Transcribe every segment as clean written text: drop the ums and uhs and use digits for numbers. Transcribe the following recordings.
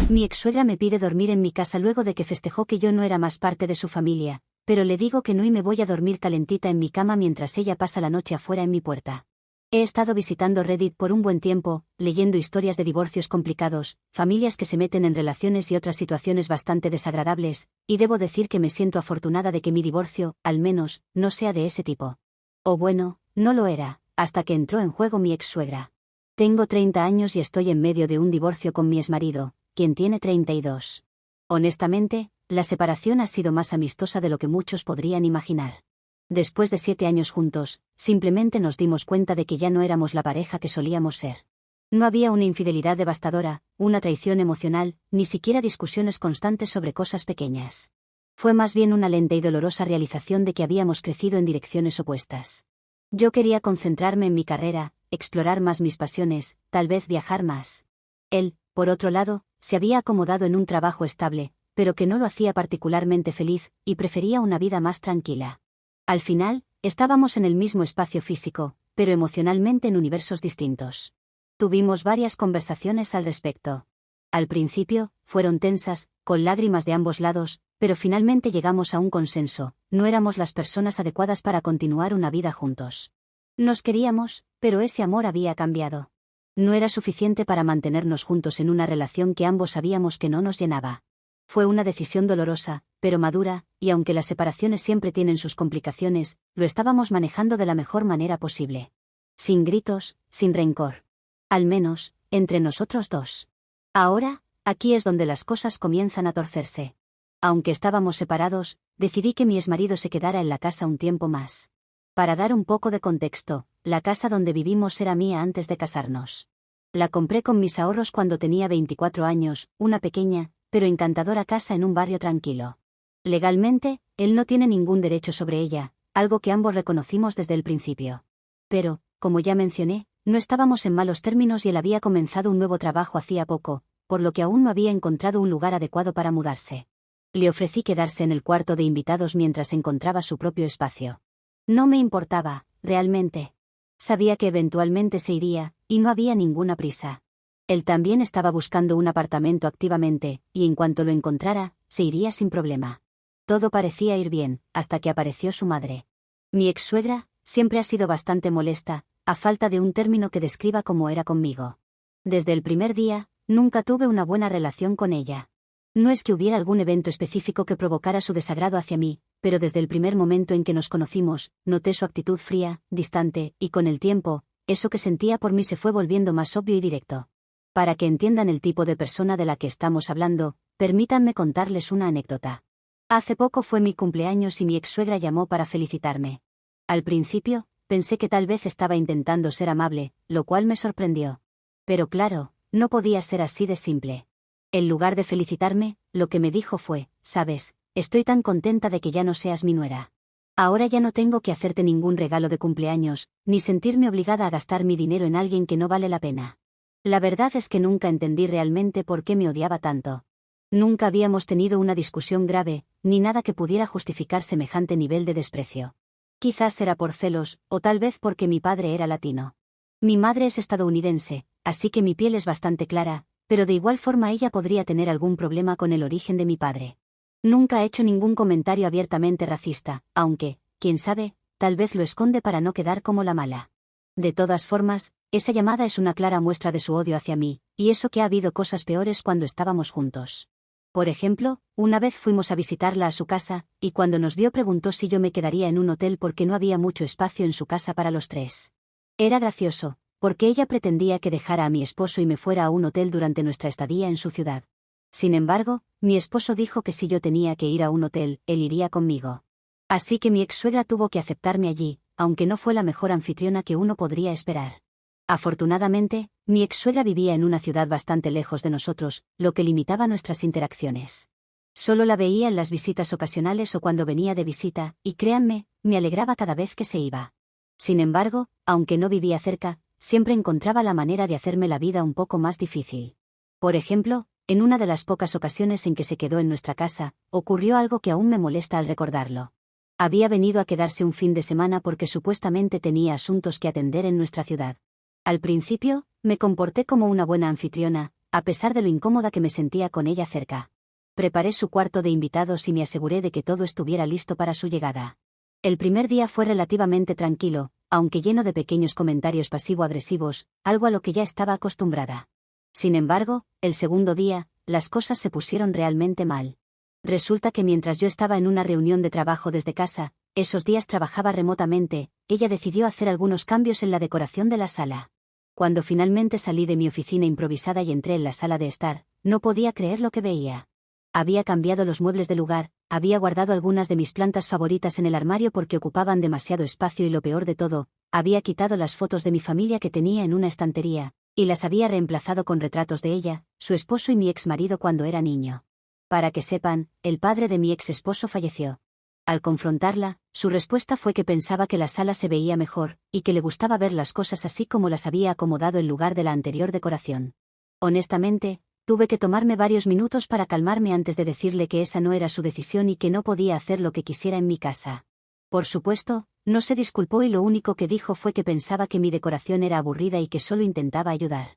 Mi exsuegra me pide dormir en mi casa luego de que festejó que yo no era más parte de su familia, pero le digo que no y me voy a dormir calentita en mi cama mientras ella pasa la noche afuera en mi puerta. He estado visitando Reddit por un buen tiempo, leyendo historias de divorcios complicados, familias que se meten en relaciones y otras situaciones bastante desagradables, y debo decir que me siento afortunada de que mi divorcio, al menos, no sea de ese tipo. O bueno, no lo era, hasta que entró en juego mi ex-suegra. Tengo 30 años y estoy en medio de un divorcio con mi exmarido, quien tiene 32. Honestamente, la separación ha sido más amistosa de lo que muchos podrían imaginar. Después de 7 años juntos, simplemente nos dimos cuenta de que ya no éramos la pareja que solíamos ser. No había una infidelidad devastadora, una traición emocional, ni siquiera discusiones constantes sobre cosas pequeñas. Fue más bien una lenta y dolorosa realización de que habíamos crecido en direcciones opuestas. Yo quería concentrarme en mi carrera, explorar más mis pasiones, tal vez viajar más. Él, por otro lado, se había acomodado en un trabajo estable, pero que no lo hacía particularmente feliz, y prefería una vida más tranquila. Al final, estábamos en el mismo espacio físico, pero emocionalmente en universos distintos. Tuvimos varias conversaciones al respecto. Al principio, fueron tensas, con lágrimas de ambos lados, pero finalmente llegamos a un consenso: no éramos las personas adecuadas para continuar una vida juntos. Nos queríamos, pero ese amor había cambiado. No era suficiente para mantenernos juntos en una relación que ambos sabíamos que no nos llenaba. Fue una decisión dolorosa, pero madura, y aunque las separaciones siempre tienen sus complicaciones, lo estábamos manejando de la mejor manera posible. Sin gritos, sin rencor. Al menos, entre nosotros dos. Ahora, aquí es donde las cosas comienzan a torcerse. Aunque estábamos separados, decidí que mi exmarido se quedara en la casa un tiempo más. Para dar un poco de contexto, la casa donde vivimos era mía antes de casarnos. La compré con mis ahorros cuando tenía 24 años, una pequeña, pero encantadora casa en un barrio tranquilo. Legalmente, él no tiene ningún derecho sobre ella, algo que ambos reconocimos desde el principio. Pero, como ya mencioné, no estábamos en malos términos y él había comenzado un nuevo trabajo hacía poco, por lo que aún no había encontrado un lugar adecuado para mudarse. Le ofrecí quedarse en el cuarto de invitados mientras encontraba su propio espacio. No me importaba, realmente. Sabía que eventualmente se iría, y no había ninguna prisa. Él también estaba buscando un apartamento activamente, y en cuanto lo encontrara, se iría sin problema. Todo parecía ir bien, hasta que apareció su madre. Mi ex-suegra siempre ha sido bastante molesta, a falta de un término que describa cómo era conmigo. Desde el primer día, nunca tuve una buena relación con ella. No es que hubiera algún evento específico que provocara su desagrado hacia mí, pero desde el primer momento en que nos conocimos, noté su actitud fría, distante, y con el tiempo, eso que sentía por mí se fue volviendo más obvio y directo. Para que entiendan el tipo de persona de la que estamos hablando, permítanme contarles una anécdota. Hace poco fue mi cumpleaños y mi ex-suegra llamó para felicitarme. Al principio, pensé que tal vez estaba intentando ser amable, lo cual me sorprendió. Pero claro, no podía ser así de simple. En lugar de felicitarme, lo que me dijo fue: «Sabes, estoy tan contenta de que ya no seas mi nuera. Ahora ya no tengo que hacerte ningún regalo de cumpleaños, ni sentirme obligada a gastar mi dinero en alguien que no vale la pena». La verdad es que nunca entendí realmente por qué me odiaba tanto. Nunca habíamos tenido una discusión grave, ni nada que pudiera justificar semejante nivel de desprecio. Quizás era por celos, o tal vez porque mi padre era latino. Mi madre es estadounidense, así que mi piel es bastante clara, pero de igual forma ella podría tener algún problema con el origen de mi padre. Nunca he hecho ningún comentario abiertamente racista, aunque, quién sabe, tal vez lo esconde para no quedar como la mala. De todas formas, esa llamada es una clara muestra de su odio hacia mí, y eso que ha habido cosas peores cuando estábamos juntos. Por ejemplo, una vez fuimos a visitarla a su casa, y cuando nos vio preguntó si yo me quedaría en un hotel porque no había mucho espacio en su casa para los tres. Era gracioso, porque ella pretendía que dejara a mi esposo y me fuera a un hotel durante nuestra estadía en su ciudad. Sin embargo, mi esposo dijo que si yo tenía que ir a un hotel, él iría conmigo. Así que mi ex-suegra tuvo que aceptarme allí, aunque no fue la mejor anfitriona que uno podría esperar. Afortunadamente, mi ex-suegra vivía en una ciudad bastante lejos de nosotros, lo que limitaba nuestras interacciones. Solo la veía en las visitas ocasionales o cuando venía de visita, y créanme, me alegraba cada vez que se iba. Sin embargo, aunque no vivía cerca, siempre encontraba la manera de hacerme la vida un poco más difícil. Por ejemplo, en una de las pocas ocasiones en que se quedó en nuestra casa, ocurrió algo que aún me molesta al recordarlo. Había venido a quedarse un fin de semana porque supuestamente tenía asuntos que atender en nuestra ciudad. Al principio, me comporté como una buena anfitriona, a pesar de lo incómoda que me sentía con ella cerca. Preparé su cuarto de invitados y me aseguré de que todo estuviera listo para su llegada. El primer día fue relativamente tranquilo, aunque lleno de pequeños comentarios pasivo-agresivos, algo a lo que ya estaba acostumbrada. Sin embargo, el segundo día, las cosas se pusieron realmente mal. Resulta que mientras yo estaba en una reunión de trabajo desde casa, esos días trabajaba remotamente, ella decidió hacer algunos cambios en la decoración de la sala. Cuando finalmente salí de mi oficina improvisada y entré en la sala de estar, no podía creer lo que veía. Había cambiado los muebles de lugar, había guardado algunas de mis plantas favoritas en el armario porque ocupaban demasiado espacio y lo peor de todo, había quitado las fotos de mi familia que tenía en una estantería, y las había reemplazado con retratos de ella, su esposo y mi exmarido cuando era niño. Para que sepan, el padre de mi ex esposo falleció. Al confrontarla, su respuesta fue que pensaba que la sala se veía mejor, y que le gustaba ver las cosas así como las había acomodado en lugar de la anterior decoración. Honestamente, tuve que tomarme varios minutos para calmarme antes de decirle que esa no era su decisión y que no podía hacer lo que quisiera en mi casa. Por supuesto, no se disculpó y lo único que dijo fue que pensaba que mi decoración era aburrida y que solo intentaba ayudar.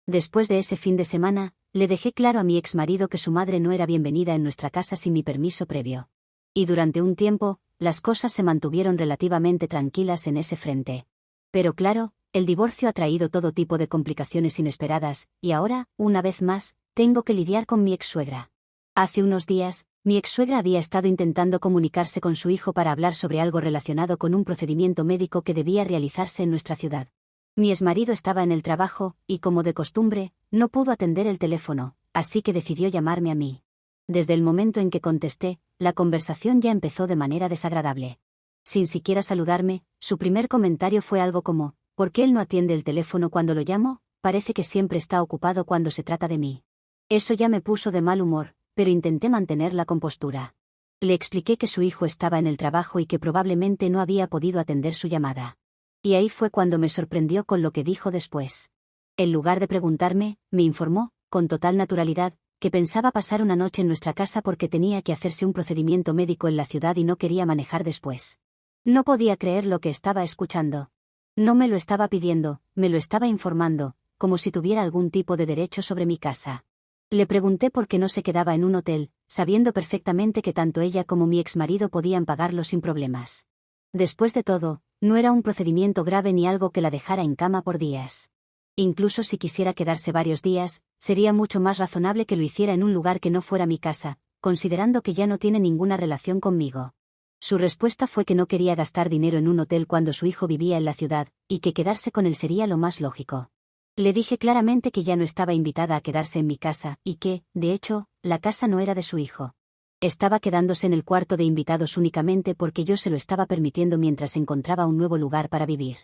Después de ese fin de semana, le dejé claro a mi exmarido que su madre no era bienvenida en nuestra casa sin mi permiso previo. Y durante un tiempo, las cosas se mantuvieron relativamente tranquilas en ese frente. Pero claro, el divorcio ha traído todo tipo de complicaciones inesperadas, y ahora, una vez más, tengo que lidiar con mi exsuegra. Hace unos días, mi exsuegra había estado intentando comunicarse con su hijo para hablar sobre algo relacionado con un procedimiento médico que debía realizarse en nuestra ciudad. Mi exmarido estaba en el trabajo, y como de costumbre, no pudo atender el teléfono, así que decidió llamarme a mí. Desde el momento en que contesté, la conversación ya empezó de manera desagradable. Sin siquiera saludarme, su primer comentario fue algo como: ¿por qué él no atiende el teléfono cuando lo llamo? Parece que siempre está ocupado cuando se trata de mí. Eso ya me puso de mal humor, pero intenté mantener la compostura. Le expliqué que su hijo estaba en el trabajo y que probablemente no había podido atender su llamada. Y ahí fue cuando me sorprendió con lo que dijo después. En lugar de preguntarme, me informó, con total naturalidad, que pensaba pasar una noche en nuestra casa porque tenía que hacerse un procedimiento médico en la ciudad y no quería manejar después. No podía creer lo que estaba escuchando. No me lo estaba pidiendo, me lo estaba informando, como si tuviera algún tipo de derecho sobre mi casa. Le pregunté por qué no se quedaba en un hotel, sabiendo perfectamente que tanto ella como mi exmarido podían pagarlo sin problemas. Después de todo, no era un procedimiento grave ni algo que la dejara en cama por días. Incluso si quisiera quedarse varios días, sería mucho más razonable que lo hiciera en un lugar que no fuera mi casa, considerando que ya no tiene ninguna relación conmigo. Su respuesta fue que no quería gastar dinero en un hotel cuando su hijo vivía en la ciudad, y que quedarse con él sería lo más lógico. Le dije claramente que ya no estaba invitada a quedarse en mi casa, y que, de hecho, la casa no era de su hijo. Estaba quedándose en el cuarto de invitados únicamente porque yo se lo estaba permitiendo mientras encontraba un nuevo lugar para vivir.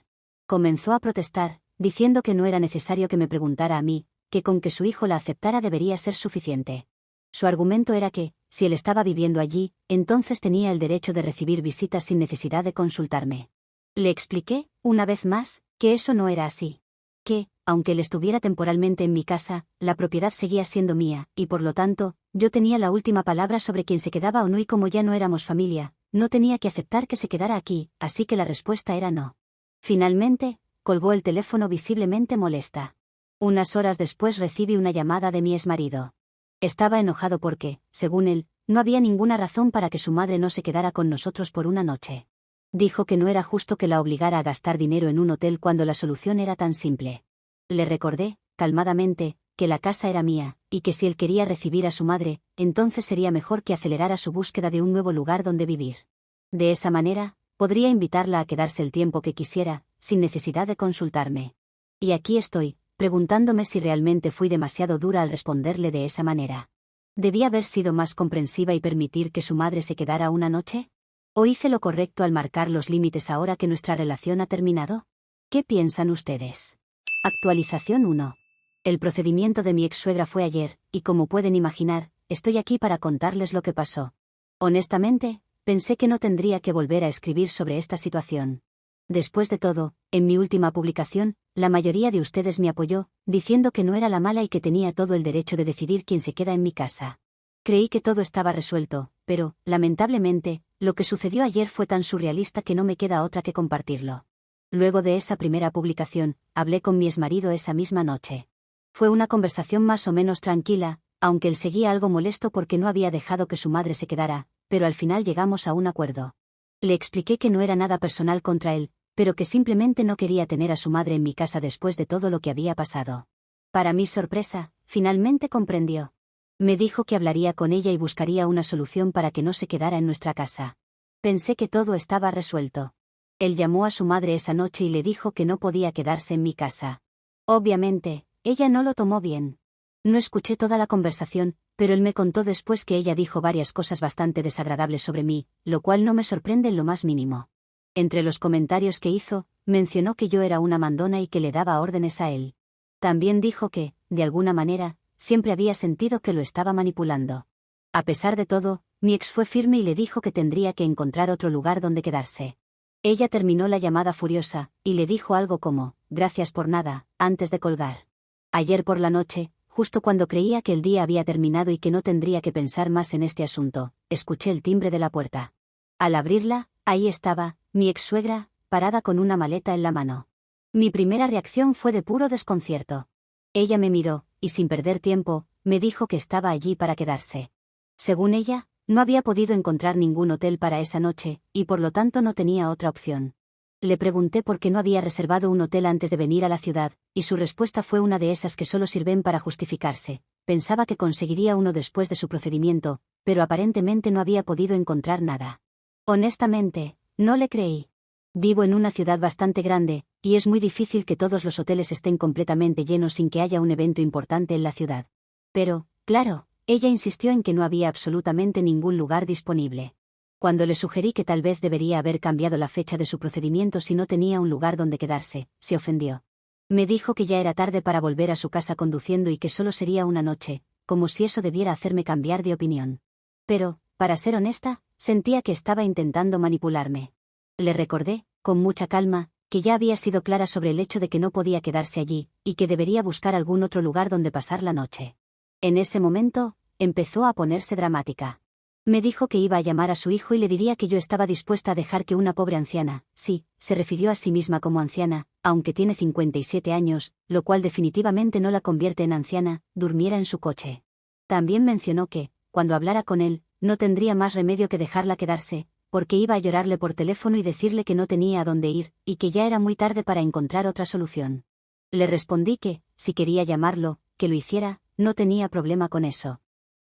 Comenzó a protestar, diciendo que no era necesario que me preguntara a mí, que con que su hijo la aceptara debería ser suficiente. Su argumento era que, si él estaba viviendo allí, entonces tenía el derecho de recibir visitas sin necesidad de consultarme. Le expliqué, una vez más, que eso no era así. Que, aunque él estuviera temporalmente en mi casa, la propiedad seguía siendo mía, y por lo tanto, yo tenía la última palabra sobre quién se quedaba o no, y como ya no éramos familia, no tenía que aceptar que se quedara aquí, así que la respuesta era no. Finalmente, colgó el teléfono visiblemente molesta. Unas horas después recibí una llamada de mi exmarido. Estaba enojado porque, según él, no había ninguna razón para que su madre no se quedara con nosotros por una noche. Dijo que no era justo que la obligara a gastar dinero en un hotel cuando la solución era tan simple. Le recordé, calmadamente, que la casa era mía, y que si él quería recibir a su madre, entonces sería mejor que acelerara su búsqueda de un nuevo lugar donde vivir. De esa manera, podría invitarla a quedarse el tiempo que quisiera, sin necesidad de consultarme. Y aquí estoy, preguntándome si realmente fui demasiado dura al responderle de esa manera. ¿Debía haber sido más comprensiva y permitir que su madre se quedara una noche? ¿O hice lo correcto al marcar los límites ahora que nuestra relación ha terminado? ¿Qué piensan ustedes? Actualización 1. El procedimiento de mi ex-suegra fue ayer, y como pueden imaginar, estoy aquí para contarles lo que pasó. Honestamente, pensé que no tendría que volver a escribir sobre esta situación. Después de todo, en mi última publicación, la mayoría de ustedes me apoyó, diciendo que no era la mala y que tenía todo el derecho de decidir quién se queda en mi casa. Creí que todo estaba resuelto, pero, lamentablemente, lo que sucedió ayer fue tan surrealista que no me queda otra que compartirlo. Luego de esa primera publicación, hablé con mi exmarido esa misma noche. Fue una conversación más o menos tranquila, aunque él seguía algo molesto porque no había dejado que su madre se quedara, pero al final llegamos a un acuerdo. Le expliqué que no era nada personal contra él, pero que simplemente no quería tener a su madre en mi casa después de todo lo que había pasado. Para mi sorpresa, finalmente comprendió. Me dijo que hablaría con ella y buscaría una solución para que no se quedara en nuestra casa. Pensé que todo estaba resuelto. Él llamó a su madre esa noche y le dijo que no podía quedarse en mi casa. Obviamente, ella no lo tomó bien. No escuché toda la conversación, pero él me contó después que ella dijo varias cosas bastante desagradables sobre mí, lo cual no me sorprende en lo más mínimo. Entre los comentarios que hizo, mencionó que yo era una mandona y que le daba órdenes a él. También dijo que, de alguna manera, siempre había sentido que lo estaba manipulando. A pesar de todo, mi ex fue firme y le dijo que tendría que encontrar otro lugar donde quedarse. Ella terminó la llamada furiosa, y le dijo algo como, «Gracias por nada», antes de colgar. Ayer por la noche, justo cuando creía que el día había terminado y que no tendría que pensar más en este asunto, escuché el timbre de la puerta. Al abrirla, ahí estaba, mi ex suegra, parada con una maleta en la mano. Mi primera reacción fue de puro desconcierto. Ella me miró, y sin perder tiempo, me dijo que estaba allí para quedarse. Según ella, no había podido encontrar ningún hotel para esa noche, y por lo tanto no tenía otra opción. Le pregunté por qué no había reservado un hotel antes de venir a la ciudad, y su respuesta fue una de esas que solo sirven para justificarse. Pensaba que conseguiría uno después de su procedimiento, pero aparentemente no había podido encontrar nada. Honestamente, no le creí. Vivo en una ciudad bastante grande, y es muy difícil que todos los hoteles estén completamente llenos sin que haya un evento importante en la ciudad. Pero, claro, ella insistió en que no había absolutamente ningún lugar disponible. Cuando le sugerí que tal vez debería haber cambiado la fecha de su procedimiento si no tenía un lugar donde quedarse, se ofendió. Me dijo que ya era tarde para volver a su casa conduciendo y que solo sería una noche, como si eso debiera hacerme cambiar de opinión. Pero, para ser honesta, sentía que estaba intentando manipularme. Le recordé, con mucha calma, que ya había sido clara sobre el hecho de que no podía quedarse allí, y que debería buscar algún otro lugar donde pasar la noche. En ese momento, empezó a ponerse dramática. Me dijo que iba a llamar a su hijo y le diría que yo estaba dispuesta a dejar que una pobre anciana, sí, se refirió a sí misma como anciana, aunque tiene 57 años, lo cual definitivamente no la convierte en anciana, durmiera en su coche. También mencionó que, cuando hablara con él, no tendría más remedio que dejarla quedarse, porque iba a llorarle por teléfono y decirle que no tenía a dónde ir, y que ya era muy tarde para encontrar otra solución. Le respondí que, si quería llamarlo, que lo hiciera, no tenía problema con eso.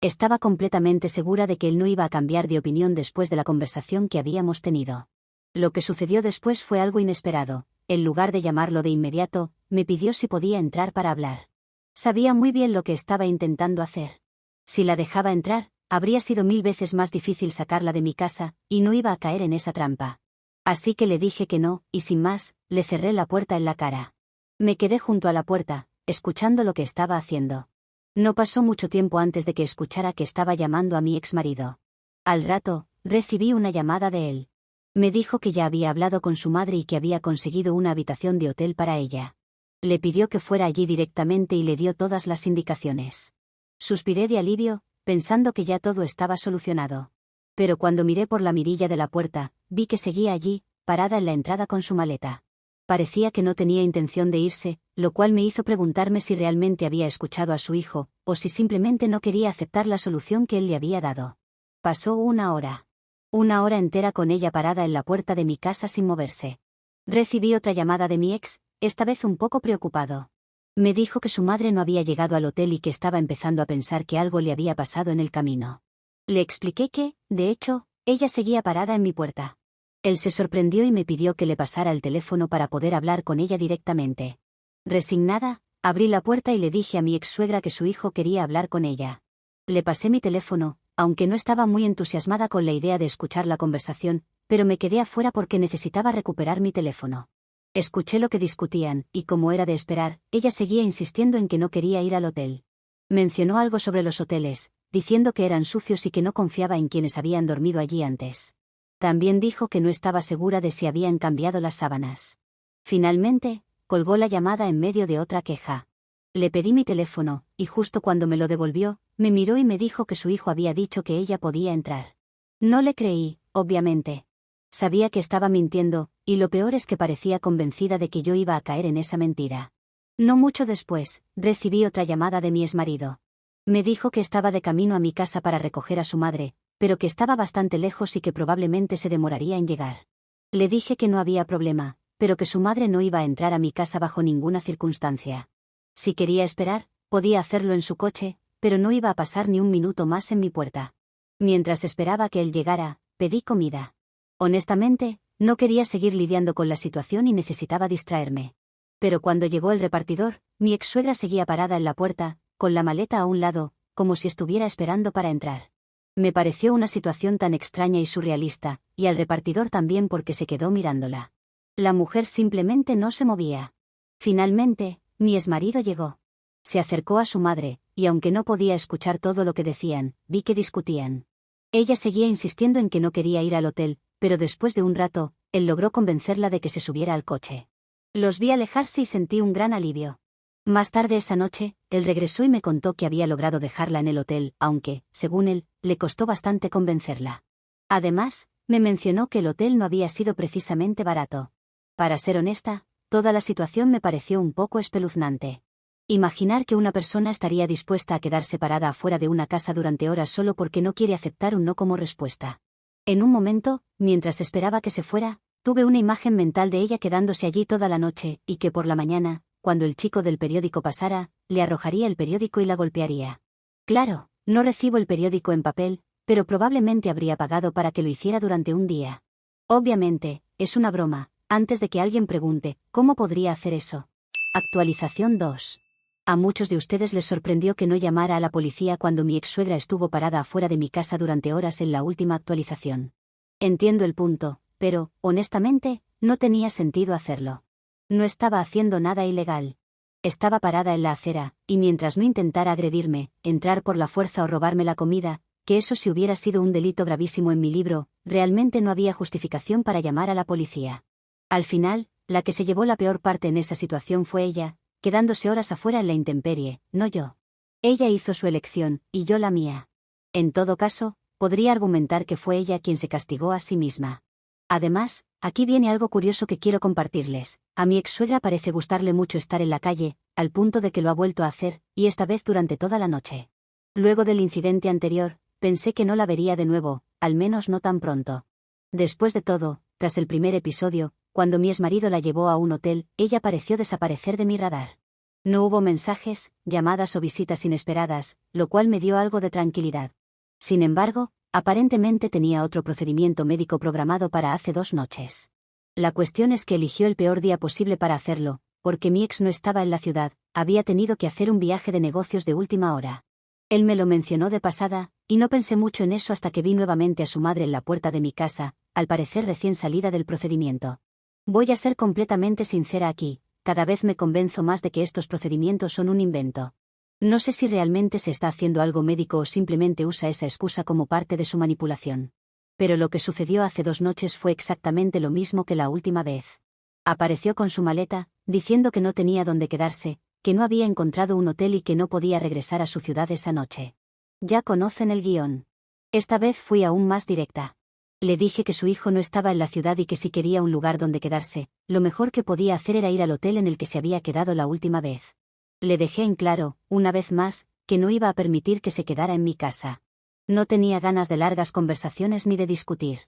Estaba completamente segura de que él no iba a cambiar de opinión después de la conversación que habíamos tenido. Lo que sucedió después fue algo inesperado. En lugar de llamarlo de inmediato, me pidió si podía entrar para hablar. Sabía muy bien lo que estaba intentando hacer. Si la dejaba entrar, habría sido 1000 veces más difícil sacarla de mi casa, y no iba a caer en esa trampa. Así que le dije que no, y sin más, le cerré la puerta en la cara. Me quedé junto a la puerta, escuchando lo que estaba haciendo. No pasó mucho tiempo antes de que escuchara que estaba llamando a mi exmarido. Al rato, recibí una llamada de él. Me dijo que ya había hablado con su madre y que había conseguido una habitación de hotel para ella. Le pidió que fuera allí directamente y le dio todas las indicaciones. Suspiré de alivio, pensando que ya todo estaba solucionado. Pero cuando miré por la mirilla de la puerta, vi que seguía allí, parada en la entrada con su maleta. Parecía que no tenía intención de irse, lo cual me hizo preguntarme si realmente había escuchado a su hijo, o si simplemente no quería aceptar la solución que él le había dado. Pasó una hora. Una hora entera con ella parada en la puerta de mi casa sin moverse. Recibí otra llamada de mi ex, esta vez un poco preocupado. Me dijo que su madre no había llegado al hotel y que estaba empezando a pensar que algo le había pasado en el camino. Le expliqué que, de hecho, ella seguía parada en mi puerta. Él se sorprendió y me pidió que le pasara el teléfono para poder hablar con ella directamente. Resignada, abrí la puerta y le dije a mi ex-suegra que su hijo quería hablar con ella. Le pasé mi teléfono, aunque no estaba muy entusiasmada con la idea de escuchar la conversación, pero me quedé afuera porque necesitaba recuperar mi teléfono. Escuché lo que discutían, y como era de esperar, ella seguía insistiendo en que no quería ir al hotel. Mencionó algo sobre los hoteles, diciendo que eran sucios y que no confiaba en quienes habían dormido allí antes. También dijo que no estaba segura de si habían cambiado las sábanas. Finalmente, colgó la llamada en medio de otra queja. Le pedí mi teléfono, y justo cuando me lo devolvió, me miró y me dijo que su hijo había dicho que ella podía entrar. No le creí, obviamente. Sabía que estaba mintiendo, y lo peor es que parecía convencida de que yo iba a caer en esa mentira. No mucho después, recibí otra llamada de mi exmarido. Me dijo que estaba de camino a mi casa para recoger a su madre, pero que estaba bastante lejos y que probablemente se demoraría en llegar. Le dije que no había problema, pero que su madre no iba a entrar a mi casa bajo ninguna circunstancia. Si quería esperar, podía hacerlo en su coche, pero no iba a pasar ni un minuto más en mi puerta. Mientras esperaba que él llegara, pedí comida. Honestamente, no quería seguir lidiando con la situación y necesitaba distraerme. Pero cuando llegó el repartidor, mi ex-suegra seguía parada en la puerta, con la maleta a un lado, como si estuviera esperando para entrar. Me pareció una situación tan extraña y surrealista, y al repartidor también porque se quedó mirándola. La mujer simplemente no se movía. Finalmente, mi exmarido llegó. Se acercó a su madre, y aunque no podía escuchar todo lo que decían, vi que discutían. Ella seguía insistiendo en que no quería ir al hotel, pero después de un rato, él logró convencerla de que se subiera al coche. Los vi alejarse y sentí un gran alivio. Más tarde esa noche, él regresó y me contó que había logrado dejarla en el hotel, aunque, según él, le costó bastante convencerla. Además, me mencionó que el hotel no había sido precisamente barato. Para ser honesta, toda la situación me pareció un poco espeluznante. Imaginar que una persona estaría dispuesta a quedarse parada afuera de una casa durante horas solo porque no quiere aceptar un no como respuesta. En un momento, mientras esperaba que se fuera, tuve una imagen mental de ella quedándose allí toda la noche, y que por la mañana, cuando el chico del periódico pasara, le arrojaría el periódico y la golpearía. Claro, no recibo el periódico en papel, pero probablemente habría pagado para que lo hiciera durante un día. Obviamente, es una broma, antes de que alguien pregunte, ¿cómo podría hacer eso? Actualización 2. A muchos de ustedes les sorprendió que no llamara a la policía cuando mi ex-suegra estuvo parada afuera de mi casa durante horas en la última actualización. Entiendo el punto, pero, honestamente, no tenía sentido hacerlo. No estaba haciendo nada ilegal. Estaba parada en la acera, y mientras no intentara agredirme, entrar por la fuerza o robarme la comida, que eso si hubiera sido un delito gravísimo en mi libro, realmente no había justificación para llamar a la policía. Al final, la que se llevó la peor parte en esa situación fue ella, quedándose horas afuera en la intemperie, no yo. Ella hizo su elección, y yo la mía. En todo caso, podría argumentar que fue ella quien se castigó a sí misma. Además, aquí viene algo curioso que quiero compartirles. A mi ex-suegra parece gustarle mucho estar en la calle, al punto de que lo ha vuelto a hacer, y esta vez durante toda la noche. Luego del incidente anterior, pensé que no la vería de nuevo, al menos no tan pronto. Después de todo, tras el primer episodio, cuando mi exmarido la llevó a un hotel, ella pareció desaparecer de mi radar. No hubo mensajes, llamadas o visitas inesperadas, lo cual me dio algo de tranquilidad. Sin embargo, aparentemente tenía otro procedimiento médico programado para hace 2 noches. La cuestión es que eligió el peor día posible para hacerlo, porque mi ex no estaba en la ciudad, había tenido que hacer un viaje de negocios de última hora. Él me lo mencionó de pasada, y no pensé mucho en eso hasta que vi nuevamente a su madre en la puerta de mi casa, al parecer recién salida del procedimiento. Voy a ser completamente sincera aquí, cada vez me convenzo más de que estos procedimientos son un invento. No sé si realmente se está haciendo algo médico o simplemente usa esa excusa como parte de su manipulación. Pero lo que sucedió hace 2 noches fue exactamente lo mismo que la última vez. Apareció con su maleta, diciendo que no tenía dónde quedarse, que no había encontrado un hotel y que no podía regresar a su ciudad esa noche. Ya conocen el guión. Esta vez fui aún más directa. Le dije que su hijo no estaba en la ciudad y que si quería un lugar donde quedarse, lo mejor que podía hacer era ir al hotel en el que se había quedado la última vez. Le dejé en claro, una vez más, que no iba a permitir que se quedara en mi casa. No tenía ganas de largas conversaciones ni de discutir.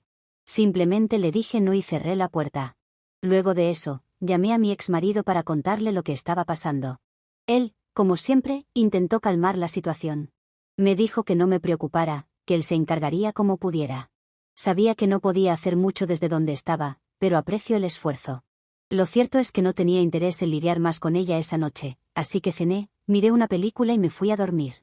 Simplemente le dije no y cerré la puerta. Luego de eso, llamé a mi exmarido para contarle lo que estaba pasando. Él, como siempre, intentó calmar la situación. Me dijo que no me preocupara, que él se encargaría como pudiera. Sabía que no podía hacer mucho desde donde estaba, pero aprecio el esfuerzo. Lo cierto es que no tenía interés en lidiar más con ella esa noche, así que cené, miré una película y me fui a dormir.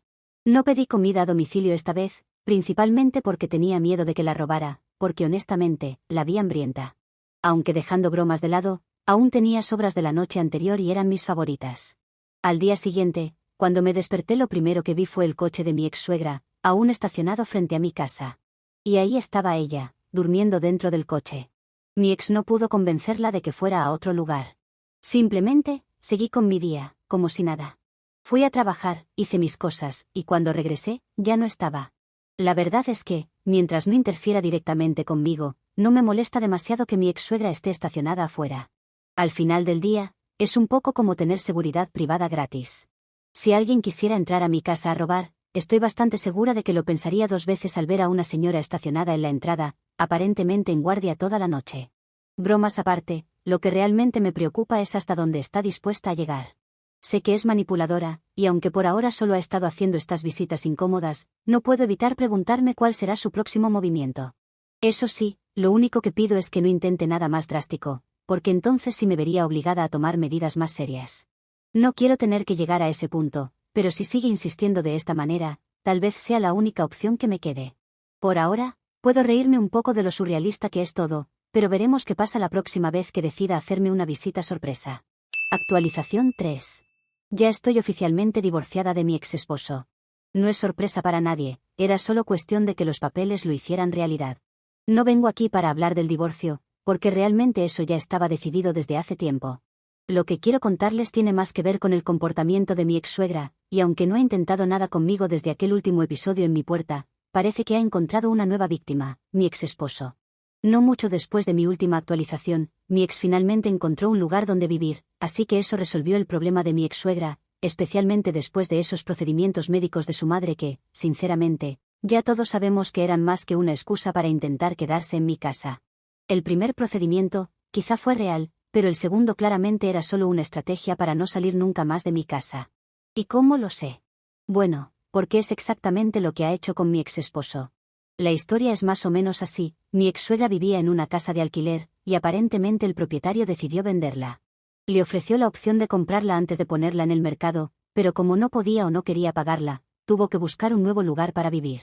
No pedí comida a domicilio esta vez, principalmente porque tenía miedo de que la robara, porque honestamente, la vi hambrienta. Aunque dejando bromas de lado, aún tenía sobras de la noche anterior y eran mis favoritas. Al día siguiente, cuando me desperté lo primero que vi fue el coche de mi ex-suegra, aún estacionado frente a mi casa. Y ahí estaba ella, durmiendo dentro del coche. Mi ex no pudo convencerla de que fuera a otro lugar. Simplemente, seguí con mi día, como si nada. Fui a trabajar, hice mis cosas, y cuando regresé, ya no estaba. La verdad es que, mientras no interfiera directamente conmigo, no me molesta demasiado que mi ex-suegra esté estacionada afuera. Al final del día, Es un poco como tener seguridad privada gratis. Si alguien quisiera entrar a mi casa a robar, estoy bastante segura de que lo pensaría 2 veces al ver a una señora estacionada en la entrada, aparentemente en guardia toda la noche. Bromas aparte, lo que realmente me preocupa es hasta dónde está dispuesta a llegar. Sé que es manipuladora, y aunque por ahora solo ha estado haciendo estas visitas incómodas, no puedo evitar preguntarme cuál será su próximo movimiento. Eso sí, lo único que pido es que no intente nada más drástico, porque entonces sí me vería obligada a tomar medidas más serias. No quiero tener que llegar a ese punto, pero si sigue insistiendo de esta manera, tal vez sea la única opción que me quede. Por ahora, puedo reírme un poco de lo surrealista que es todo, pero veremos qué pasa la próxima vez que decida hacerme una visita sorpresa. Actualización 3. Ya estoy oficialmente divorciada de mi exesposo. No es sorpresa para nadie, era solo cuestión de que los papeles lo hicieran realidad. No vengo aquí para hablar del divorcio, porque realmente eso ya estaba decidido desde hace tiempo. Lo que quiero contarles tiene más que ver con el comportamiento de mi ex-suegra, y aunque no ha intentado nada conmigo desde aquel último episodio en mi puerta, parece que ha encontrado una nueva víctima, mi ex-esposo. No mucho después de mi última actualización, mi ex finalmente encontró un lugar donde vivir, así que eso resolvió el problema de mi ex-suegra, especialmente después de esos procedimientos médicos de su madre que, sinceramente, ya todos sabemos que eran más que una excusa para intentar quedarse en mi casa. El primer procedimiento, quizá fue real, pero el segundo claramente era solo una estrategia para no salir nunca más de mi casa. ¿Y cómo lo sé? Bueno, porque es exactamente lo que ha hecho con mi ex-esposo. La historia es más o menos así: mi ex-suegra vivía en una casa de alquiler, y aparentemente el propietario decidió venderla. Le ofreció la opción de comprarla antes de ponerla en el mercado, pero como no podía o no quería pagarla, tuvo que buscar un nuevo lugar para vivir.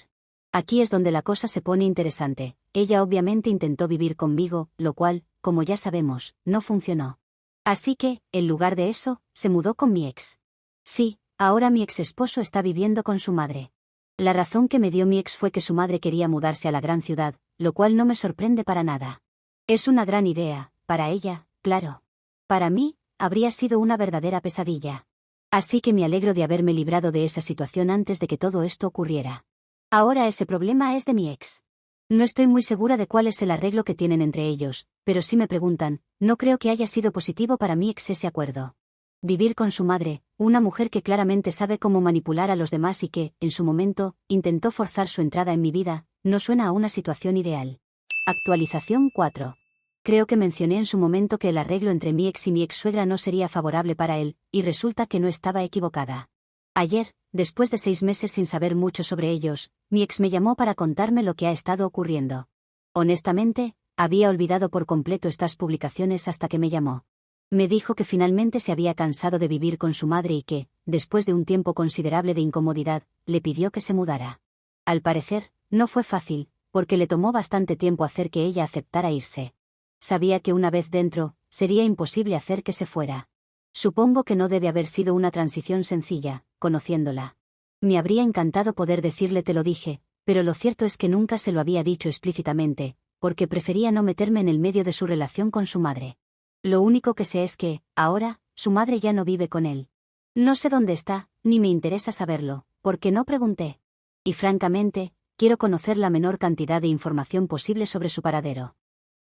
Aquí es donde la cosa se pone interesante. Ella obviamente intentó vivir conmigo, lo cual, como ya sabemos, no funcionó. Así que, en lugar de eso, se mudó con mi ex. Sí, ahora mi ex esposo está viviendo con su madre. La razón que me dio mi ex fue que su madre quería mudarse a la gran ciudad, lo cual no me sorprende para nada. Es una gran idea, para ella, claro. Para mí, habría sido una verdadera pesadilla. Así que me alegro de haberme librado de esa situación antes de que todo esto ocurriera. Ahora ese problema es de mi ex. No estoy muy segura de cuál es el arreglo que tienen entre ellos, pero si me preguntan, no creo que haya sido positivo para mi ex ese acuerdo. Vivir con su madre, una mujer que claramente sabe cómo manipular a los demás y que, en su momento, intentó forzar su entrada en mi vida, no suena a una situación ideal. Actualización 4. Creo que mencioné en su momento que el arreglo entre mi ex y mi ex-suegra no sería favorable para él, y resulta que no estaba equivocada. Ayer, después de 6 meses sin saber mucho sobre ellos, mi ex me llamó para contarme lo que ha estado ocurriendo. Honestamente, había olvidado por completo estas publicaciones hasta que me llamó. Me dijo que finalmente se había cansado de vivir con su madre y que, después de un tiempo considerable de incomodidad, le pidió que se mudara. Al parecer, no fue fácil, porque le tomó bastante tiempo hacer que ella aceptara irse. Sabía que una vez dentro, sería imposible hacer que se fuera. Supongo que no debe haber sido una transición sencilla, conociéndola. Me habría encantado poder decirle te lo dije, pero lo cierto es que nunca se lo había dicho explícitamente, porque prefería no meterme en el medio de su relación con su madre. Lo único que sé es que, ahora, su madre ya no vive con él. No sé dónde está, ni me interesa saberlo, porque no pregunté. Y francamente, quiero conocer la menor cantidad de información posible sobre su paradero.